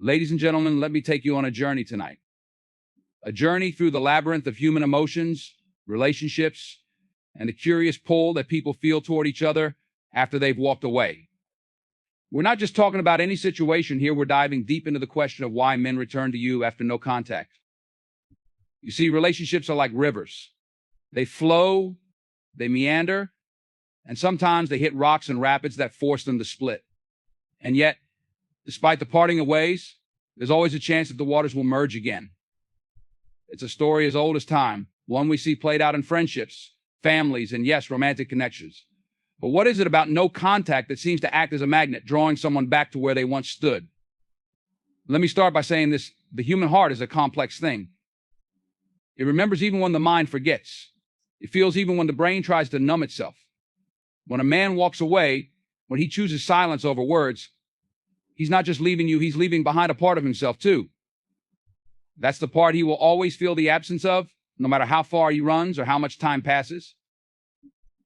Ladies and gentlemen, let me take you on a journey tonight. A journey through the labyrinth of human emotions, relationships, and the curious pull that people feel toward each other after they've walked away. We're not just talking about any situation here, we're diving deep into the question of why men return to you after no contact. You see, relationships are like rivers. They flow, they meander, and sometimes they hit rocks and rapids that force them to split. And yet, despite the parting of ways, there's always a chance that the waters will merge again. It's a story as old as time, one we see played out in friendships, families, and yes, romantic connections. But what is it about no contact that seems to act as a magnet, drawing someone back to where they once stood? Let me start by saying this: the human heart is a complex thing. It remembers even when the mind forgets. It feels even when the brain tries to numb itself. When a man walks away, when he chooses silence over words, he's not just leaving you, he's leaving behind a part of himself too. That's the part he will always feel the absence of, no matter how far he runs or how much time passes.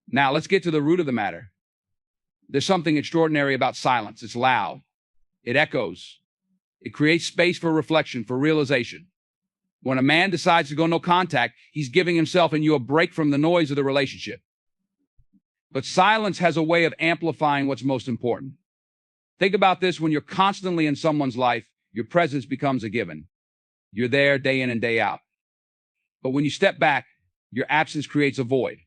Now, let's get to the root of the matter. There's something extraordinary about silence. It's loud. It echoes. It creates space for reflection, for realization. When a man decides to go no contact, he's giving himself and you a break from the noise of the relationship. But silence has a way of amplifying what's most important. Think about this: when you're constantly in someone's life, your presence becomes a given. You're there day in and day out. But when you step back, your absence creates a void.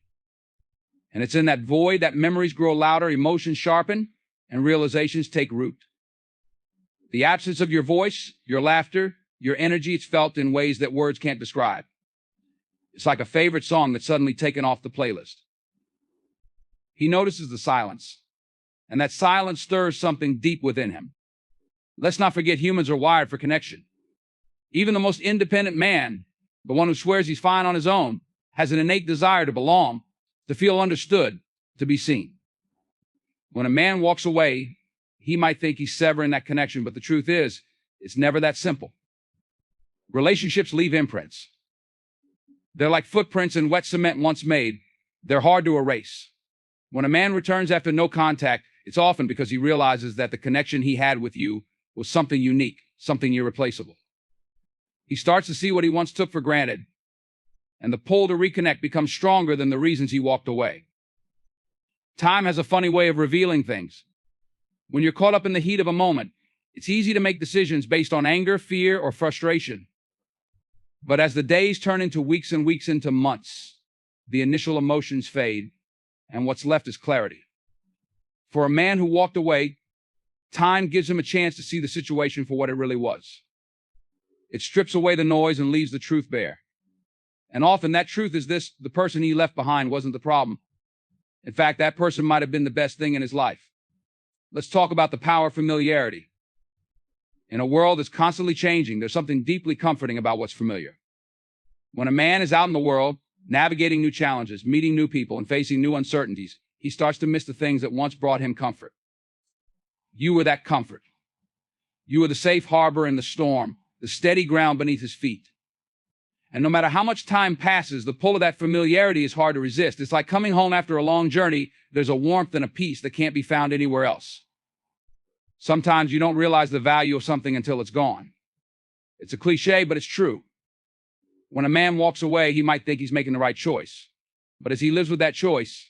And it's in that void that memories grow louder, emotions sharpen, and realizations take root. The absence of your voice, your laughter, your energy, it's felt in ways that words can't describe. It's like a favorite song that's suddenly taken off the playlist. He notices the silence, and that silence stirs something deep within him. Let's not forget, humans are wired for connection. Even the most independent man, the one who swears he's fine on his own, has an innate desire to belong, to feel understood, to be seen. When a man walks away, he might think he's severing that connection, but the truth is, it's never that simple. Relationships leave imprints. They're like footprints in wet cement once made. They're hard to erase. When a man returns after no contact, it's often because he realizes that the connection he had with you was something unique, something irreplaceable. He starts to see what he once took for granted, and the pull to reconnect becomes stronger than the reasons he walked away. Time has a funny way of revealing things. When you're caught up in the heat of a moment, it's easy to make decisions based on anger, fear, or frustration. But as the days turn into weeks and weeks into months, the initial emotions fade, and what's left is clarity. For a man who walked away, time gives him a chance to see the situation for what it really was. It strips away the noise and leaves the truth bare. And often that truth is this: the person he left behind wasn't the problem. In fact, that person might have been the best thing in his life. Let's talk about the power of familiarity. In a world that's constantly changing, there's something deeply comforting about what's familiar. When a man is out in the world, navigating new challenges, meeting new people, and facing new uncertainties, he starts to miss the things that once brought him comfort. You were that comfort. You were the safe harbor in the storm, the steady ground beneath his feet. And no matter how much time passes, the pull of that familiarity is hard to resist. It's like coming home after a long journey. There's a warmth and a peace that can't be found anywhere else. Sometimes you don't realize the value of something until it's gone. It's a cliche, but it's true. When a man walks away, he might think he's making the right choice. But as he lives with that choice,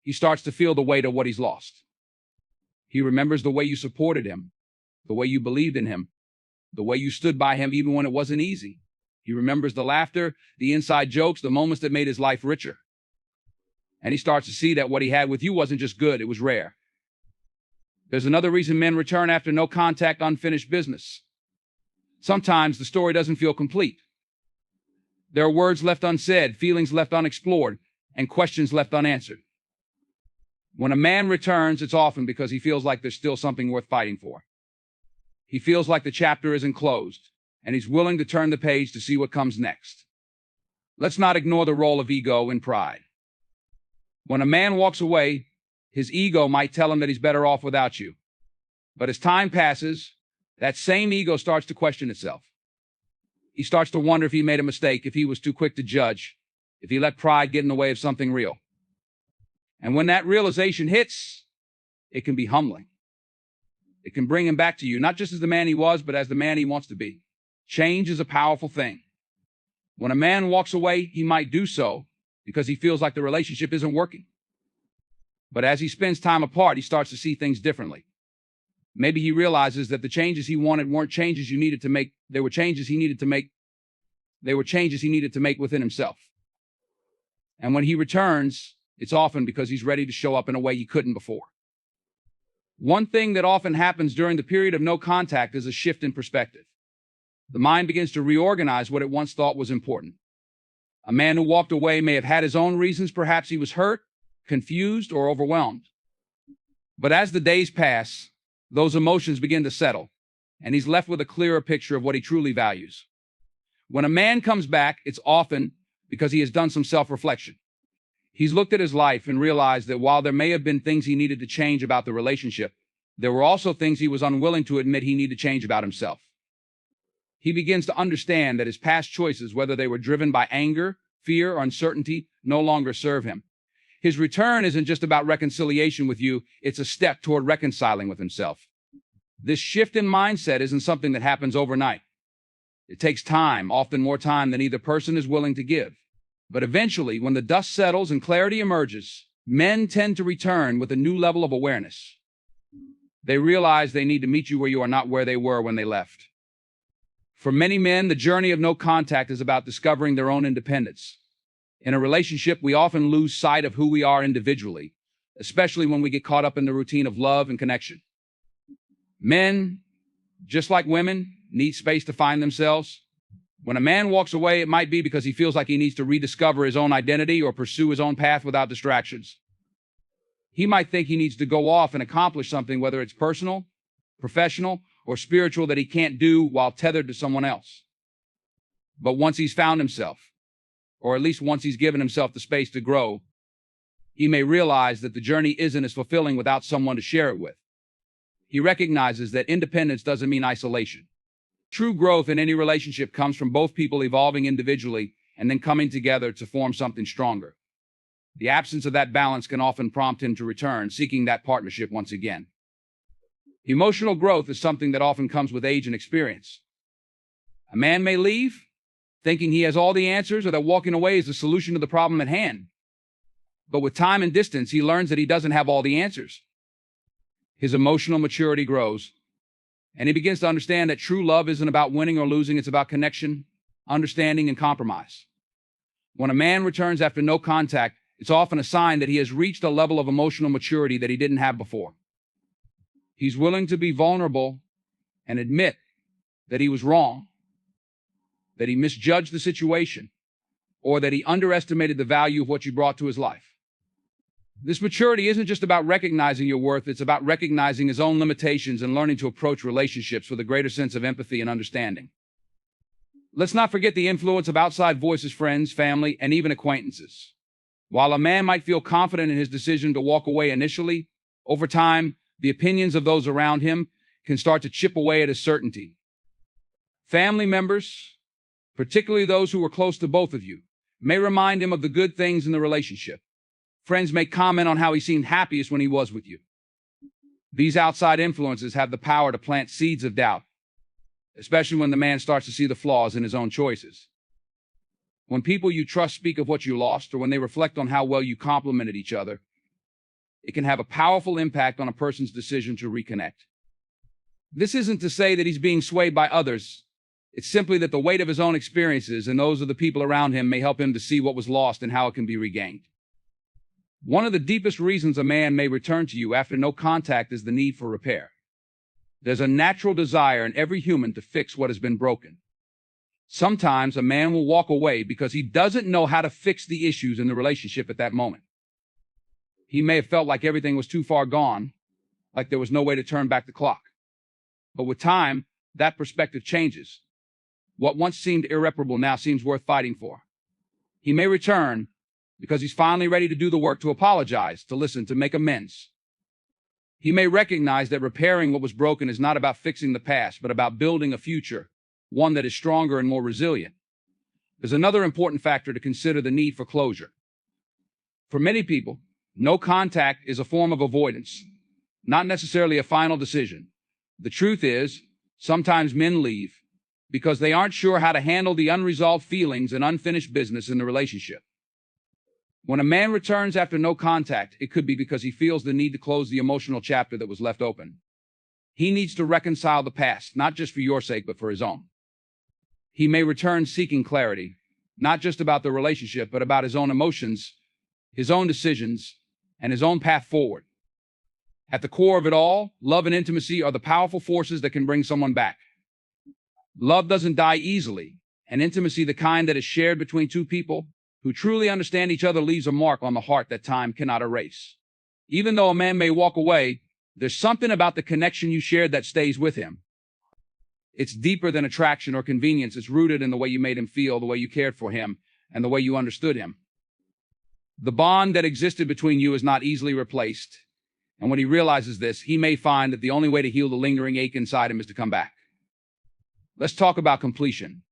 he starts to feel the weight of what he's lost. He remembers the way you supported him, the way you believed in him, the way you stood by him even when it wasn't easy. He remembers the laughter, the inside jokes, the moments that made his life richer. And he starts to see that what he had with you wasn't just good, it was rare. There's another reason men return after no contact: unfinished business. Sometimes the story doesn't feel complete. There are words left unsaid, feelings left unexplored, and questions left unanswered. When a man returns, it's often because he feels like there's still something worth fighting for. He feels like the chapter isn't closed, and he's willing to turn the page to see what comes next. Let's not ignore the role of ego and pride. When a man walks away, his ego might tell him that he's better off without you. But as time passes, that same ego starts to question itself. He starts to wonder if he made a mistake, if he was too quick to judge, if he let pride get in the way of something real. And when that realization hits, it can be humbling. It can bring him back to you, not just as the man he was, but as the man he wants to be. Change is a powerful thing. When a man walks away, he might do so because he feels like the relationship isn't working. But as he spends time apart, he starts to see things differently. Maybe he realizes that the changes he wanted weren't changes you needed to make. They were changes he needed to make. They were changes he needed to make within himself. And when he returns, it's often because he's ready to show up in a way he couldn't before. One thing that often happens during the period of no contact is a shift in perspective. The mind begins to reorganize what it once thought was important. A man who walked away may have had his own reasons. Perhaps he was hurt, confused, or overwhelmed. But as the days pass, those emotions begin to settle, and he's left with a clearer picture of what he truly values. When a man comes back, it's often because he has done some self-reflection. He's looked at his life and realized that while there may have been things he needed to change about the relationship, there were also things he was unwilling to admit he needed to change about himself. He begins to understand that his past choices, whether they were driven by anger, fear, or uncertainty, no longer serve him. His return isn't just about reconciliation with you, it's a step toward reconciling with himself. This shift in mindset isn't something that happens overnight. It takes time, often more time than either person is willing to give. But eventually, when the dust settles and clarity emerges, men tend to return with a new level of awareness. They realize they need to meet you where you are, not where they were when they left. For many men, the journey of no contact is about discovering their own independence. In a relationship, we often lose sight of who we are individually, especially when we get caught up in the routine of love and connection. Men, just like women, need space to find themselves. When a man walks away, it might be because he feels like he needs to rediscover his own identity or pursue his own path without distractions. He might think he needs to go off and accomplish something, whether it's personal, professional, or spiritual, that he can't do while tethered to someone else. But once he's found himself, or at least once he's given himself the space to grow, he may realize that the journey isn't as fulfilling without someone to share it with. He recognizes that independence doesn't mean isolation. True growth in any relationship comes from both people evolving individually and then coming together to form something stronger. The absence of that balance can often prompt him to return, seeking that partnership once again. Emotional growth is something that often comes with age and experience. A man may leave thinking he has all the answers or that walking away is the solution to the problem at hand. But with time and distance, he learns that he doesn't have all the answers. His emotional maturity grows, and he begins to understand that true love isn't about winning or losing, it's about connection, understanding, and compromise. When a man returns after no contact, it's often a sign that he has reached a level of emotional maturity that he didn't have before. He's willing to be vulnerable and admit that he was wrong, that he misjudged the situation, or that he underestimated the value of what you brought to his life. This maturity isn't just about recognizing your worth, it's about recognizing his own limitations and learning to approach relationships with a greater sense of empathy and understanding. Let's not forget the influence of outside voices, friends, family, and even acquaintances. While a man might feel confident in his decision to walk away initially, over time, the opinions of those around him can start to chip away at his certainty. Family members, particularly those who were close to both of you, may remind him of the good things in the relationship. Friends may comment on how he seemed happiest when he was with you. These outside influences have the power to plant seeds of doubt, especially when the man starts to see the flaws in his own choices. When people you trust speak of what you lost, or when they reflect on how well you complemented each other, it can have a powerful impact on a person's decision to reconnect. This isn't to say that he's being swayed by others. It's simply that the weight of his own experiences and those of the people around him may help him to see what was lost and how it can be regained. One of the deepest reasons a man may return to you after no contact is the need for repair. There's a natural desire in every human to fix what has been broken. Sometimes a man will walk away because he doesn't know how to fix the issues in the relationship at that moment. He may have felt like everything was too far gone, like there was no way to turn back the clock. But with time, that perspective changes. What once seemed irreparable now seems worth fighting for. He may return because he's finally ready to do the work to apologize, to listen, to make amends. He may recognize that repairing what was broken is not about fixing the past, but about building a future, one that is stronger and more resilient. There's another important factor to consider: the need for closure. For many people, no contact is a form of avoidance, not necessarily a final decision. The truth is, sometimes men leave because they aren't sure how to handle the unresolved feelings and unfinished business in the relationship. When a man returns after no contact, it could be because he feels the need to close the emotional chapter that was left open. He needs to reconcile the past, not just for your sake, but for his own. He may return seeking clarity, not just about the relationship, but about his own emotions, his own decisions, and his own path forward. At the core of it all, love and intimacy are the powerful forces that can bring someone back. Love doesn't die easily, and intimacy, the kind that is shared between two people who truly understand each other, leaves a mark on the heart that time cannot erase. Even though a man may walk away, there's something about the connection you shared that stays with him. It's deeper than attraction or convenience. It's rooted in the way you made him feel, the way you cared for him, and the way you understood him. The bond that existed between you is not easily replaced, and when he realizes this, he may find that the only way to heal the lingering ache inside him is to come back. Let's talk about completion.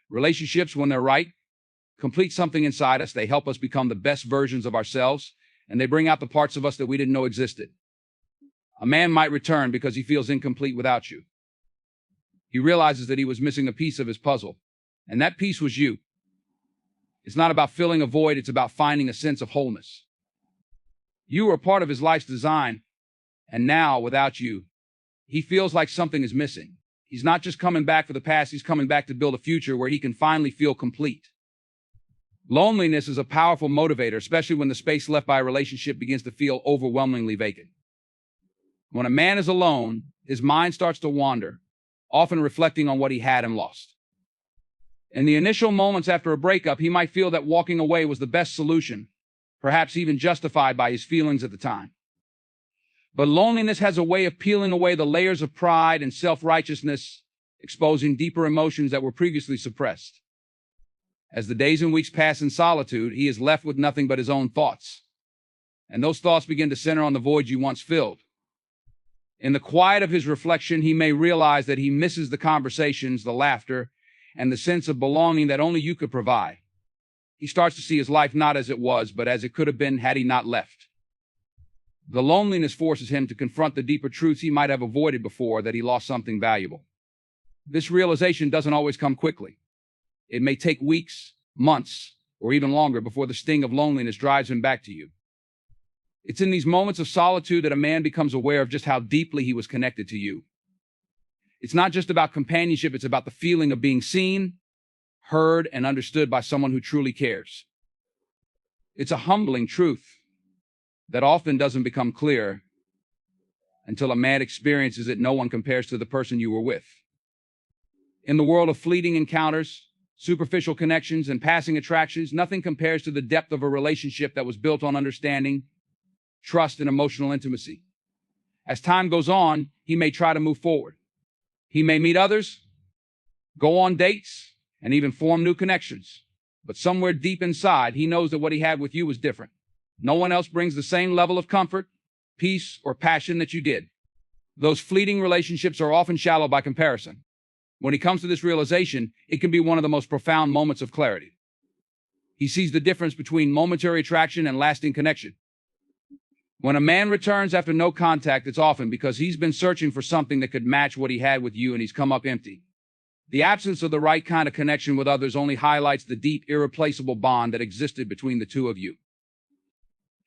Relationships, when they're right, complete something inside us. They help us become the best versions of ourselves, and they bring out the parts of us that we didn't know existed. A man might return because he feels incomplete without you. He realizes that he was missing a piece of his puzzle, and that piece was you. It's not about filling a void, it's about finding a sense of wholeness. You were a part of his life's design, and now, without you, he feels like something is missing. He's not just coming back for the past, he's coming back to build a future where he can finally feel complete. Loneliness is a powerful motivator, especially when the space left by a relationship begins to feel overwhelmingly vacant. When a man is alone, his mind starts to wander, often reflecting on what he had and lost. In the initial moments after a breakup, he might feel that walking away was the best solution, perhaps even justified by his feelings at the time. But loneliness has a way of peeling away the layers of pride and self-righteousness, exposing deeper emotions that were previously suppressed. As the days and weeks pass in solitude, he is left with nothing but his own thoughts. And those thoughts begin to center on the void you once filled. In the quiet of his reflection, he may realize that he misses the conversations, the laughter, and the sense of belonging that only you could provide. He starts to see his life not as it was, but as it could have been had he not left. The loneliness forces him to confront the deeper truths he might have avoided before, that he lost something valuable. This realization doesn't always come quickly. It may take weeks, months, or even longer before the sting of loneliness drives him back to you. It's in these moments of solitude that a man becomes aware of just how deeply he was connected to you. It's not just about companionship, it's about the feeling of being seen, heard, and understood by someone who truly cares. It's a humbling truth that often doesn't become clear until a man experiences it. No one compares to the person you were with. In the world of fleeting encounters, superficial connections, and passing attractions, nothing compares to the depth of a relationship that was built on understanding, trust, and emotional intimacy. As time goes on, he may try to move forward. He may meet others, go on dates, and even form new connections. But somewhere deep inside, he knows that what he had with you was different. No one else brings the same level of comfort, peace, or passion that you did. Those fleeting relationships are often shallow by comparison. When he comes to this realization, it can be one of the most profound moments of clarity. He sees the difference between momentary attraction and lasting connection. When a man returns after no contact, it's often because he's been searching for something that could match what he had with you, and he's come up empty. The absence of the right kind of connection with others only highlights the deep, irreplaceable bond that existed between the two of you.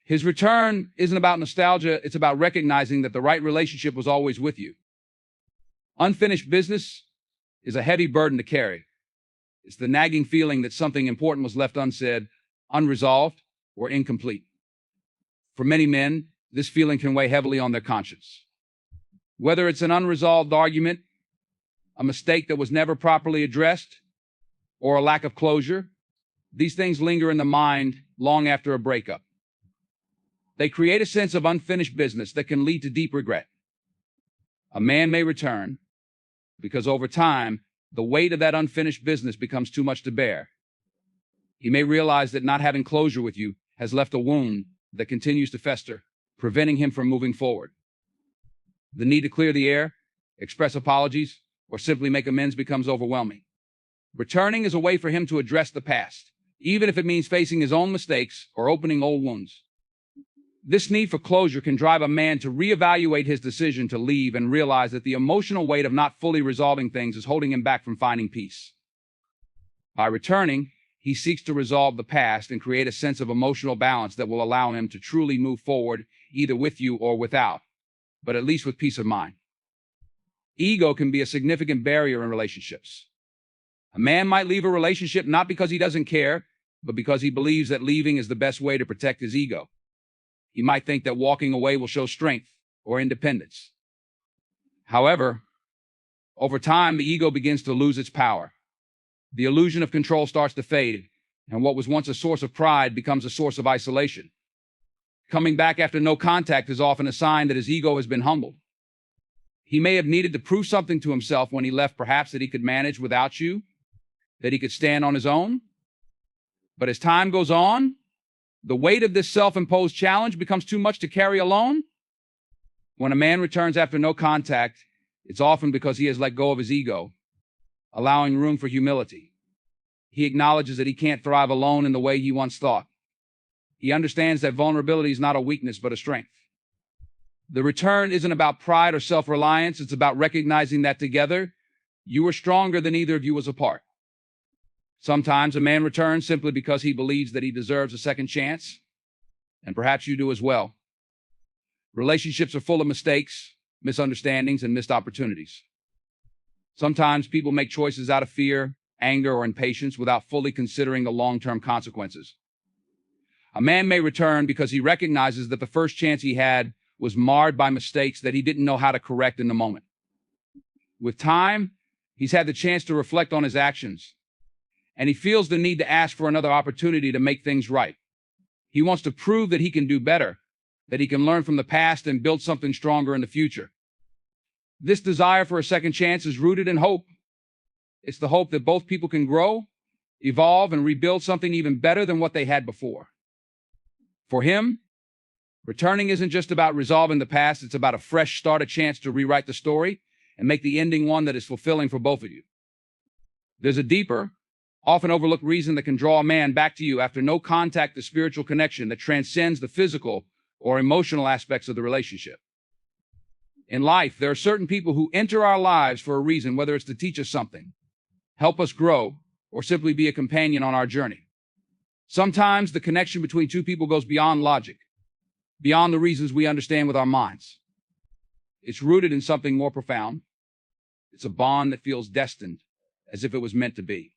His return isn't about nostalgia, it's about recognizing that the right relationship was always with you. Unfinished business is a heavy burden to carry. It's the nagging feeling that something important was left unsaid, unresolved, or incomplete. For many men, this feeling can weigh heavily on their conscience. Whether it's an unresolved argument, a mistake that was never properly addressed, or a lack of closure, these things linger in the mind long after a breakup. They create a sense of unfinished business that can lead to deep regret. A man may return because over time, the weight of that unfinished business becomes too much to bear. He may realize that not having closure with you has left a wound that continues to fester, preventing him from moving forward. The need to clear the air, express apologies, or simply make amends becomes overwhelming. Returning is a way for him to address the past, even if it means facing his own mistakes or opening old wounds. This need for closure can drive a man to reevaluate his decision to leave and realize that the emotional weight of not fully resolving things is holding him back from finding peace. By returning, he seeks to resolve the past and create a sense of emotional balance that will allow him to truly move forward, either with you or without, but at least with peace of mind. Ego can be a significant barrier in relationships. A man might leave a relationship not because he doesn't care, but because he believes that leaving is the best way to protect his ego. He might think that walking away will show strength or independence. However, over time, the ego begins to lose its power. The illusion of control starts to fade, and what was once a source of pride becomes a source of isolation. Coming back after no contact is often a sign that his ego has been humbled. He may have needed to prove something to himself when he left, perhaps that he could manage without you, that he could stand on his own. But as time goes on, the weight of this self-imposed challenge becomes too much to carry alone. When a man returns after no contact, it's often because he has let go of his ego, allowing room for humility. He acknowledges that he can't thrive alone in the way he once thought. He understands that vulnerability is not a weakness, but a strength. The return isn't about pride or self-reliance. It's about recognizing that together, you are stronger than either of you was apart. Sometimes a man returns simply because he believes that he deserves a second chance, and perhaps you do as well. Relationships are full of mistakes, misunderstandings, and missed opportunities. Sometimes people make choices out of fear, anger, or impatience without fully considering the long-term consequences. A man may return because he recognizes that the first chance he had was marred by mistakes that he didn't know how to correct in the moment. With time, he's had the chance to reflect on his actions, and he feels the need to ask for another opportunity to make things right. He wants to prove that he can do better, that he can learn from the past and build something stronger in the future. This desire for a second chance is rooted in hope. It's the hope that both people can grow, evolve, and rebuild something even better than what they had before. For him, returning isn't just about resolving the past, it's about a fresh start, a chance to rewrite the story and make the ending one that is fulfilling for both of you. There's a deeper, often overlooked reason that can draw a man back to you after no contact, the spiritual connection that transcends the physical or emotional aspects of the relationship. In life, there are certain people who enter our lives for a reason, whether it's to teach us something, help us grow, or simply be a companion on our journey. Sometimes the connection between two people goes beyond logic, beyond the reasons we understand with our minds. It's rooted in something more profound. It's a bond that feels destined, as if it was meant to be.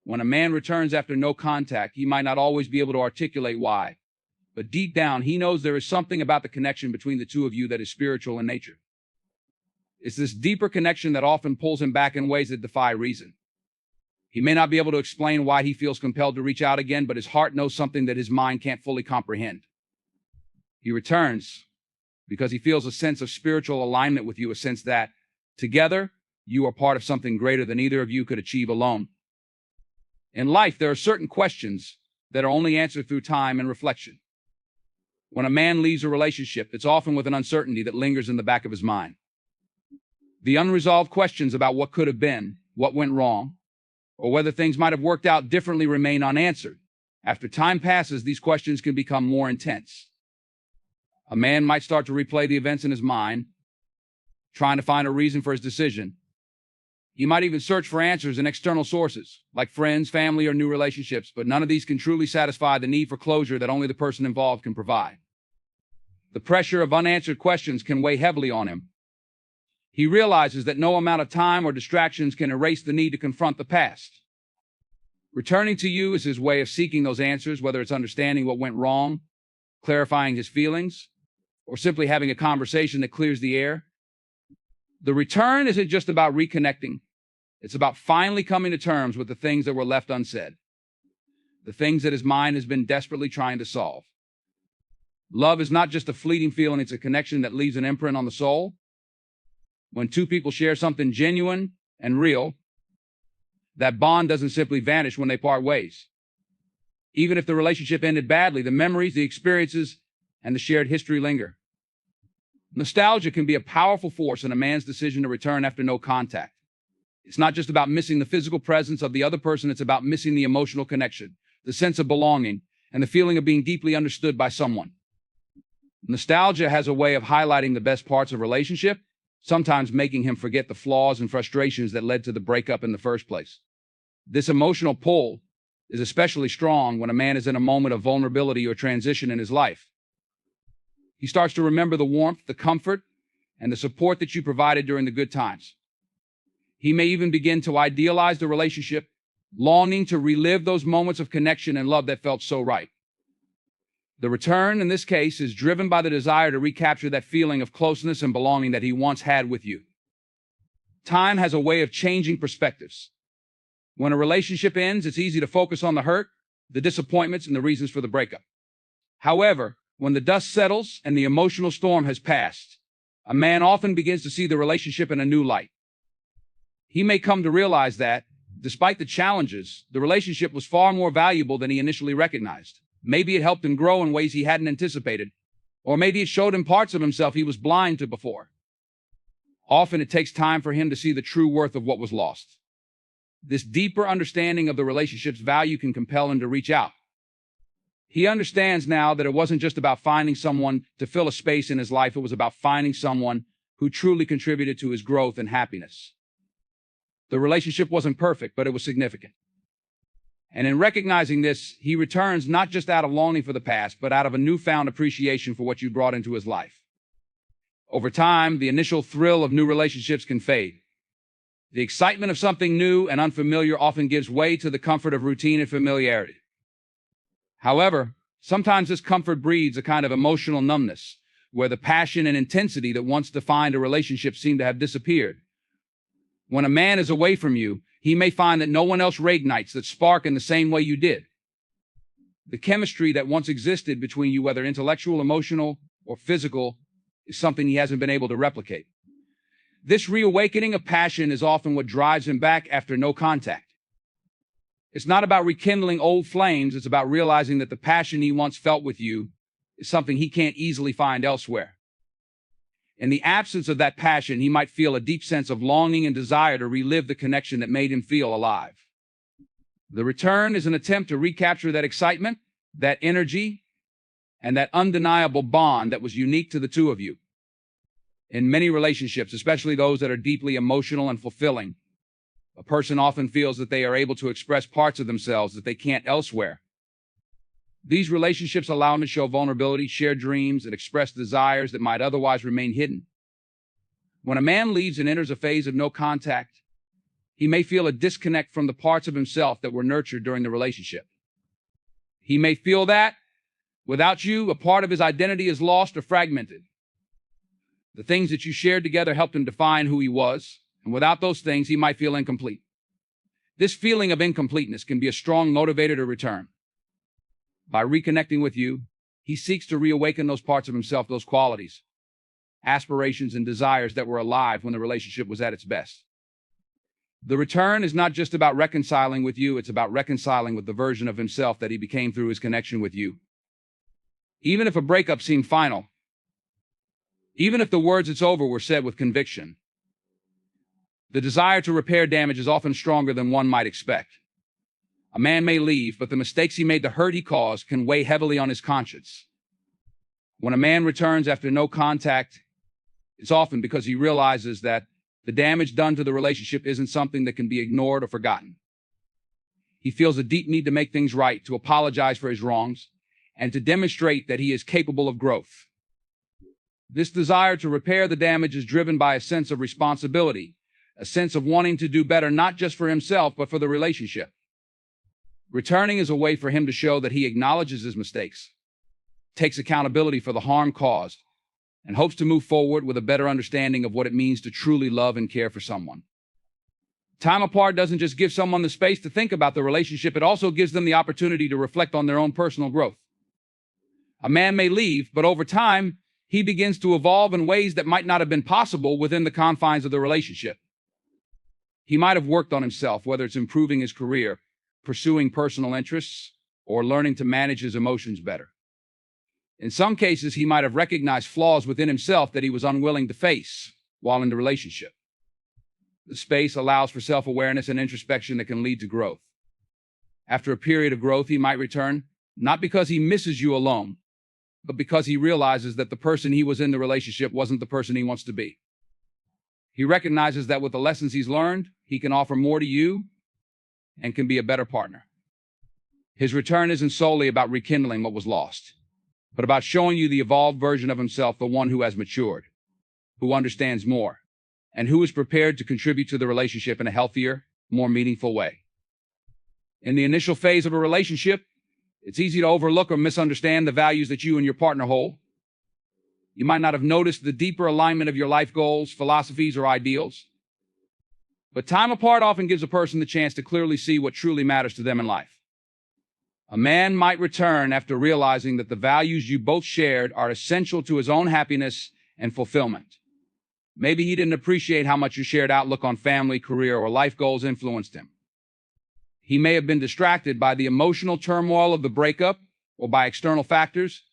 When a man returns after no contact, he might not always be able to articulate why, but deep down, he knows there is something about the connection between the two of you that is spiritual in nature. It's this deeper connection that often pulls him back in ways that defy reason. He may not be able to explain why he feels compelled to reach out again, but his heart knows something that his mind can't fully comprehend. He returns because he feels a sense of spiritual alignment with you, a sense that, together, you are part of something greater than either of you could achieve alone. In life, there are certain questions that are only answered through time and reflection. When a man leaves a relationship, it's often with an uncertainty that lingers in the back of his mind. The unresolved questions about what could have been, what went wrong, or whether things might have worked out differently remain unanswered. After time passes, these questions can become more intense. A man might start to replay the events in his mind, trying to find a reason for his decision. He might even search for answers in external sources, like friends, family, or new relationships, but none of these can truly satisfy the need for closure that only the person involved can provide. The pressure of unanswered questions can weigh heavily on him. He realizes that no amount of time or distractions can erase the need to confront the past. Returning to you is his way of seeking those answers, whether it's understanding what went wrong, clarifying his feelings, or simply having a conversation that clears the air. The return isn't just about reconnecting. It's about finally coming to terms with the things that were left unsaid, the things that his mind has been desperately trying to solve. Love is not just a fleeting feeling, it's a connection that leaves an imprint on the soul. When two people share something genuine and real, that bond doesn't simply vanish when they part ways. Even if the relationship ended badly, the memories, the experiences, and the shared history linger. Nostalgia can be a powerful force in a man's decision to return after no contact. It's not just about missing the physical presence of the other person, it's about missing the emotional connection, the sense of belonging, and the feeling of being deeply understood by someone. Nostalgia has a way of highlighting the best parts of a relationship, sometimes making him forget the flaws and frustrations that led to the breakup in the first place. This emotional pull is especially strong when a man is in a moment of vulnerability or transition in his life. He starts to remember the warmth, the comfort, and the support that you provided during the good times. He may even begin to idealize the relationship, longing to relive those moments of connection and love that felt so right. The return, in this case, is driven by the desire to recapture that feeling of closeness and belonging that he once had with you. Time has a way of changing perspectives. When a relationship ends, it's easy to focus on the hurt, the disappointments, and the reasons for the breakup. However, when the dust settles and the emotional storm has passed, a man often begins to see the relationship in a new light. He may come to realize that, despite the challenges, the relationship was far more valuable than he initially recognized. Maybe it helped him grow in ways he hadn't anticipated, or maybe it showed him parts of himself he was blind to before. Often it takes time for him to see the true worth of what was lost. This deeper understanding of the relationship's value can compel him to reach out. He understands now that it wasn't just about finding someone to fill a space in his life, it was about finding someone who truly contributed to his growth and happiness. The relationship wasn't perfect, but it was significant. And in recognizing this, he returns not just out of longing for the past, but out of a newfound appreciation for what you brought into his life. Over time, the initial thrill of new relationships can fade. The excitement of something new and unfamiliar often gives way to the comfort of routine and familiarity. However, sometimes this comfort breeds a kind of emotional numbness, where the passion and intensity that once defined a relationship seem to have disappeared. When a man is away from you, he may find that no one else reignites that spark in the same way you did. The chemistry that once existed between you, whether intellectual, emotional, or physical, is something he hasn't been able to replicate. This reawakening of passion is often what drives him back after no contact. It's not about rekindling old flames, it's about realizing that the passion he once felt with you is something he can't easily find elsewhere. In the absence of that passion, he might feel a deep sense of longing and desire to relive the connection that made him feel alive. The return is an attempt to recapture that excitement, that energy, and that undeniable bond that was unique to the two of you. In many relationships, especially those that are deeply emotional and fulfilling, a person often feels that they are able to express parts of themselves that they can't elsewhere. These relationships allow them to show vulnerability, share dreams, and express desires that might otherwise remain hidden. When a man leaves and enters a phase of no contact, he may feel a disconnect from the parts of himself that were nurtured during the relationship. He may feel that, without you, a part of his identity is lost or fragmented. The things that you shared together helped him define who he was, and without those things, he might feel incomplete. This feeling of incompleteness can be a strong motivator to return. By reconnecting with you, he seeks to reawaken those parts of himself, those qualities, aspirations, and desires that were alive when the relationship was at its best. The return is not just about reconciling with you, it's about reconciling with the version of himself that he became through his connection with you. Even if a breakup seemed final, even if the words "it's over" were said with conviction, the desire to repair damage is often stronger than one might expect. A man may leave, but the mistakes he made, the hurt he caused, can weigh heavily on his conscience. When a man returns after no contact, it's often because he realizes that the damage done to the relationship isn't something that can be ignored or forgotten. He feels a deep need to make things right, to apologize for his wrongs, and to demonstrate that he is capable of growth. This desire to repair the damage is driven by a sense of responsibility, a sense of wanting to do better not just for himself, but for the relationship. Returning is a way for him to show that he acknowledges his mistakes, takes accountability for the harm caused, and hopes to move forward with a better understanding of what it means to truly love and care for someone. Time apart doesn't just give someone the space to think about the relationship, it also gives them the opportunity to reflect on their own personal growth. A man may leave, but over time, he begins to evolve in ways that might not have been possible within the confines of the relationship. He might have worked on himself, whether it's improving his career, pursuing personal interests, or learning to manage his emotions better. In some cases, he might have recognized flaws within himself that he was unwilling to face while in the relationship. The space allows for self-awareness and introspection that can lead to growth. After a period of growth, he might return, not because he misses you alone, but because he realizes that the person he was in the relationship wasn't the person he wants to be. He recognizes that with the lessons he's learned, he can offer more to you and can be a better partner. His return isn't solely about rekindling what was lost, but about showing you the evolved version of himself, the one who has matured, who understands more, and who is prepared to contribute to the relationship in a healthier, more meaningful way. In the initial phase of a relationship, it's easy to overlook or misunderstand the values that you and your partner hold. You might not have noticed the deeper alignment of your life goals, philosophies, or ideals. But time apart often gives a person the chance to clearly see what truly matters to them in life. A man might return after realizing that the values you both shared are essential to his own happiness and fulfillment. Maybe he didn't appreciate how much your shared outlook on family, career, or life goals influenced him. He may have been distracted by the emotional turmoil of the breakup or by external factors,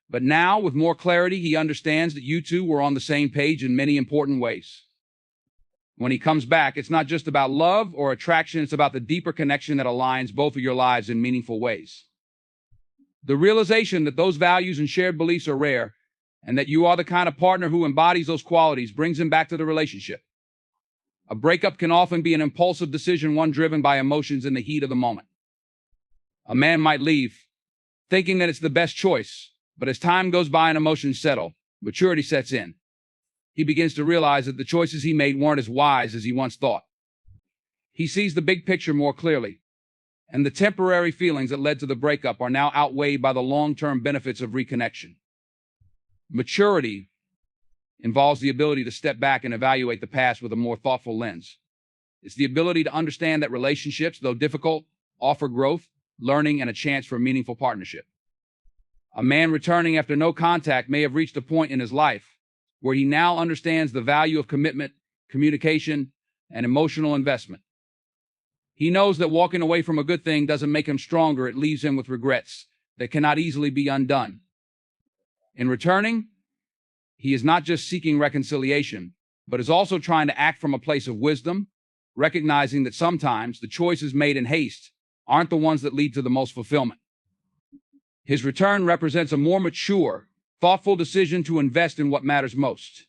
but now, with more clarity, he understands that you two were on the same page in many important ways. When he comes back, it's not just about love or attraction, it's about the deeper connection that aligns both of your lives in meaningful ways. The realization that those values and shared beliefs are rare, and that you are the kind of partner who embodies those qualities, brings him back to the relationship. A breakup can often be an impulsive decision, one driven by emotions in the heat of the moment. A man might leave, thinking that it's the best choice, but as time goes by and emotions settle, maturity sets in. He begins to realize that the choices he made weren't as wise as he once thought. He sees the big picture more clearly, and the temporary feelings that led to the breakup are now outweighed by the long-term benefits of reconnection. Maturity involves the ability to step back and evaluate the past with a more thoughtful lens. It's the ability to understand that relationships, though difficult, offer growth, learning, and a chance for a meaningful partnership. A man returning after no contact may have reached a point in his life where he now understands the value of commitment, communication, and emotional investment. He knows that walking away from a good thing doesn't make him stronger, it leaves him with regrets that cannot easily be undone. In returning, he is not just seeking reconciliation, but is also trying to act from a place of wisdom, recognizing that sometimes the choices made in haste aren't the ones that lead to the most fulfillment. His return represents a more mature, thoughtful decision to invest in what matters most.